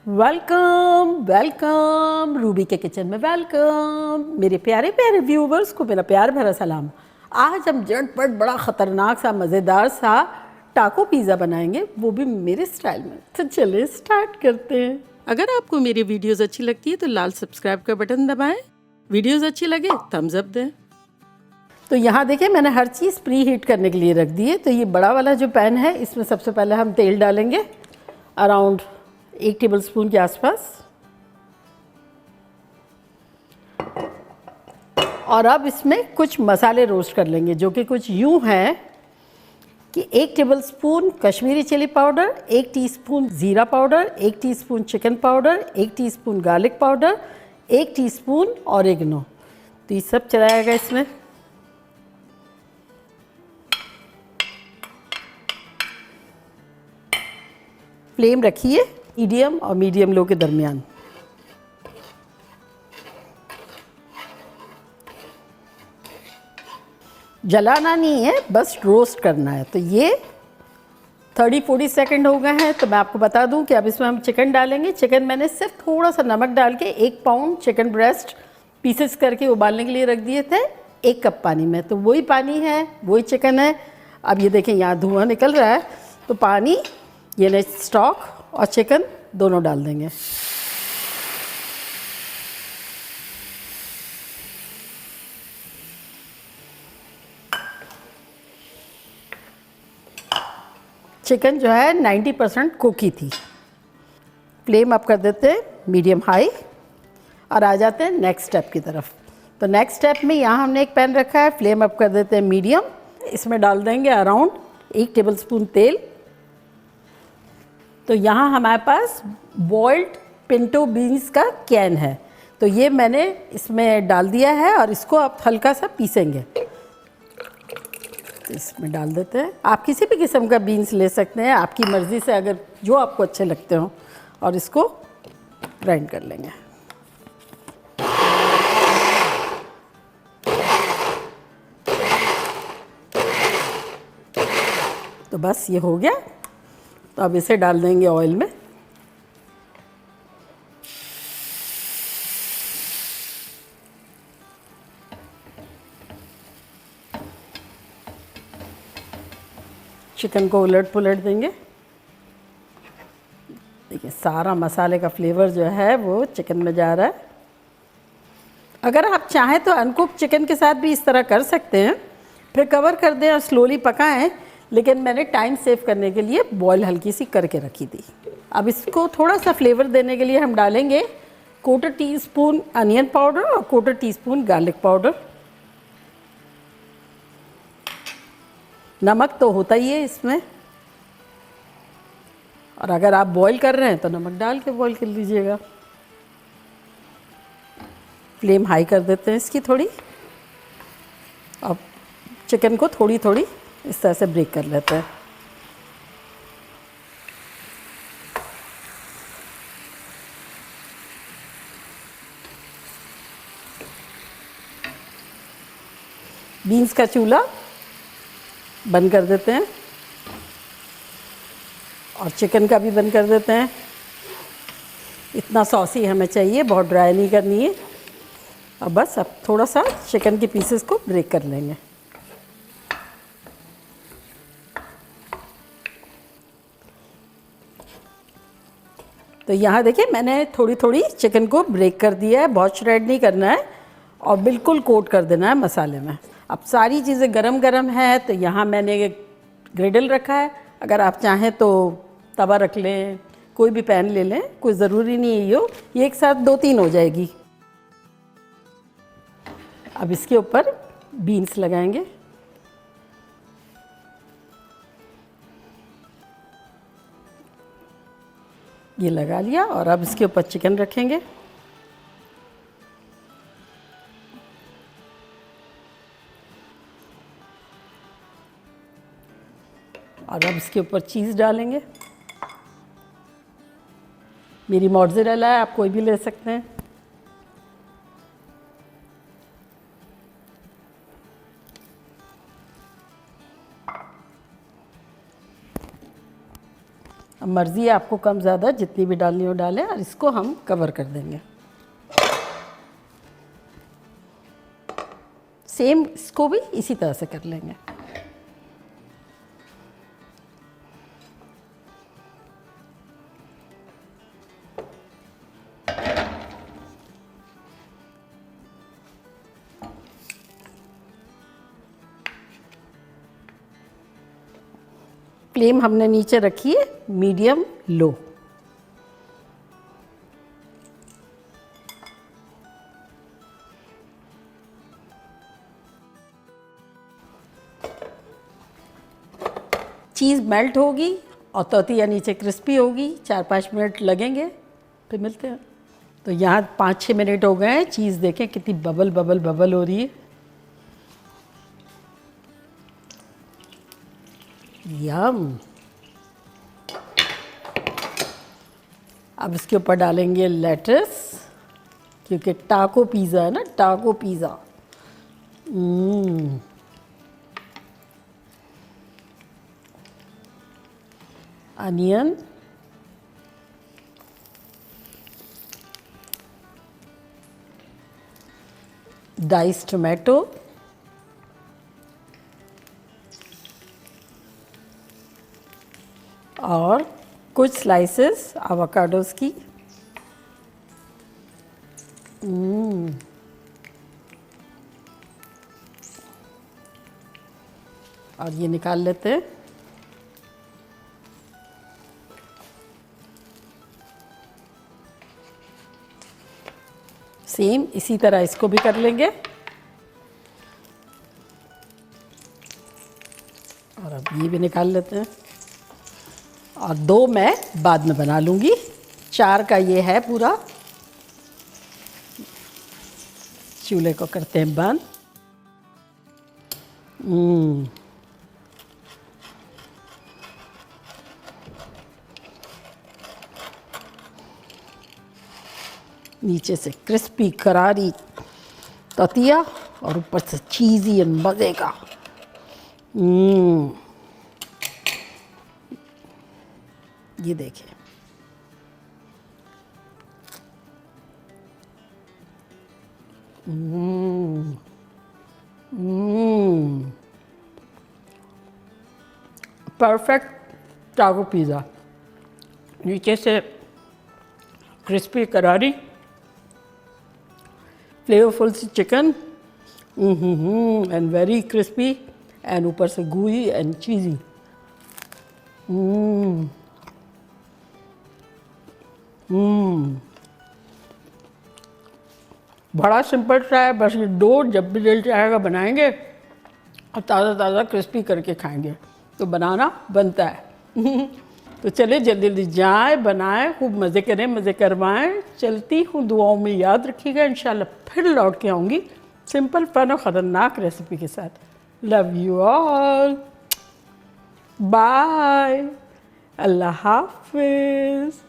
Welcome welcome Ruby के kitchen में welcome. मेरे प्यारे प्यारे व्यूवर्स को मेरा प्यार भरा सलाम। आज हम झटपट बड़ा ख़तरनाक सा मज़ेदार सा टाको पिज़्ज़ा बनाएंगे, वो भी मेरे स्टाइल में। तो चलिए स्टार्ट करते हैं। अगर आपको मेरी वीडियोस अच्छी लगती है तो लाल सब्सक्राइब का बटन दबाएं। वीडियोस अच्छी लगे थम्स अप दें। तो यहाँ देखिए मैंने हर चीज़ प्री हीट करने के लिए रख दी है। तो ये बड़ा वाला जो पैन है इसमें सबसे पहले हम तेल डालेंगे, अराउंड 1 टेबलस्पून के आसपास। और अब इसमें कुछ मसाले रोस्ट कर लेंगे जो कि कुछ यूँ हैं कि 1 tablespoon Kashmiri chilli powder, 1 teaspoon ज़ीरा powder, 1 teaspoon chicken powder, 1 teaspoon garlic powder, 1 teaspoon oregano. तो ये सब चलाएगा इसमें। फ्लेम रखिए मीडियम और मीडियम लो के दरमियान। जलाना नहीं है, बस रोस्ट करना है। तो ये 30-40 सेकंड हो गए हैं। तो मैं आपको बता दूं कि अब इसमें हम चिकन डालेंगे। चिकन मैंने सिर्फ थोड़ा सा नमक डाल के 1 पाउंड चिकन ब्रेस्ट पीसेस करके उबालने के लिए रख दिए थे 1 कप पानी में। तो वही पानी है, वही चिकन है। अब ये देखें यहाँ धुआं निकल रहा है। तो पानी, ये स्टॉक और चिकन दोनों डाल देंगे। चिकन जो है 90% कुक ही थी। फ्लेम अप कर देते हैं मीडियम हाई और आ जाते हैं नेक्स्ट स्टेप की तरफ। तो नेक्स्ट स्टेप में यहाँ हमने एक पैन रखा है, फ्लेम अप कर देते हैं मीडियम। इसमें डाल देंगे अराउंड 1 टेबलस्पून तेल। तो यहाँ हमारे पास बॉइल्ड पिंटो बीन्स का कैन है, तो ये मैंने इसमें डाल दिया है और इसको आप हल्का सा पीसेंगे। तो इसमें डाल देते हैं। आप किसी भी किस्म का बीन्स ले सकते हैं, आपकी मर्ज़ी से, अगर जो आपको अच्छे लगते हो। और इसको ग्राइंड कर लेंगे। तो बस ये हो गया। तो अब इसे डाल देंगे ऑयल में। चिकन को उलट पुलट देंगे। देखिए सारा मसाले का फ्लेवर जो है वो चिकन में जा रहा है। अगर आप चाहें तो अनकुक चिकन के साथ भी इस तरह कर सकते हैं, फिर कवर कर दें और स्लोली पकाएं। लेकिन मैंने टाइम सेव करने के लिए बॉयल हल्की सी करके रखी थी। अब इसको थोड़ा सा फ्लेवर देने के लिए हम डालेंगे 1/4 टीस्पून अनियन पाउडर और 1/4 टीस्पून गार्लिक पाउडर। नमक तो होता ही है इसमें, और अगर आप बॉईल कर रहे हैं तो नमक डाल के बॉईल कर लीजिएगा। फ्लेम हाई कर देते हैं इसकी थोड़ी। अब चिकन को थोड़ी थोड़ी इस तरह से ब्रेक कर लेते हैं। बीन्स का चूल्हा बंद कर देते हैं और चिकन का भी बंद कर देते हैं। इतना सॉसी हमें चाहिए, बहुत ड्राई नहीं करनी है। अब बस अब थोड़ा सा चिकन के पीसेस को ब्रेक कर लेंगे। तो यहाँ देखिए मैंने थोड़ी थोड़ी चिकन को ब्रेक कर दिया है, बहुत श्रेड नहीं करना है और बिल्कुल कोट कर देना है मसाले में। अब सारी चीज़ें गरम गरम है। तो यहाँ मैंने ग्रिडल रखा है, अगर आप चाहें तो तवा रख लें, कोई भी पैन ले लें, कोई ज़रूरी नहीं है ये एक साथ 2-3 हो जाएगी। अब इसके ऊपर बीन्स लगाएंगे। ये लगा लिया और अब इसके ऊपर चिकन रखेंगे। और अब इसके ऊपर चीज़ डालेंगे। मेरी मोज़रेला है, आप कोई भी ले सकते हैं। अब मर्ज़ी है आपको कम ज़्यादा जितनी भी डालनी हो डालें, और इसको हम कवर कर देंगे। सेम इसको भी इसी तरह से कर लेंगे। फ्लेम हमने नीचे रखी है, मीडियम लो। चीज़ मेल्ट होगी और तोतिया नीचे क्रिस्पी होगी। 4-5 मिनट लगेंगे, फिर मिलते हैं। तो यहाँ 5-6 मिनट हो गए हैं। चीज़ देखें कितनी बबल बबल बबल हो रही है। यम। अब इसके ऊपर डालेंगे लेटस, क्योंकि टाको पिज़्ज़ा है ना, टाको पिज़्ज़ा। अनियन, डाइस टोमेटो, और कुछ स्लाइसेस एवोकाडोस की। और ये निकाल लेते हैं। सेम इसी तरह इसको भी कर लेंगे। और अब ये भी निकाल लेते हैं। और 2 मैं बाद में बना लूँगी। 4 का ये है पूरा। चूल्हे को करते हैं बंद। नीचे से क्रिस्पी करारी तोतिया और ऊपर से चीज़ी एंड मज़े का। ये देखिए, परफेक्ट टाको पिज़्ज़ा। नीचे से क्रिस्पी करारी, फ्लेवरफुल सी chicken, and very crispy, and ऊपर से gooey एंड चीज़ी। बड़ा सिंपल सा है, बस ये डो जब भी दिल चाहेगा बनाएंगे और ताज़ा ताज़ा क्रिस्पी करके खाएंगे। तो बनाना बनता है। तो चले जल्दी जल्दी जाएं, बनाएं, खूब मज़े करें, मज़े करवाएं। चलती हूँ, दुआओं में याद रखिएगा। इंशाल्लाह फिर लौट के आऊँगी सिंपल फन और ख़तरनाक रेसिपी के साथ। लव यू ऑल, बाय, अल्लाह हाफिज़।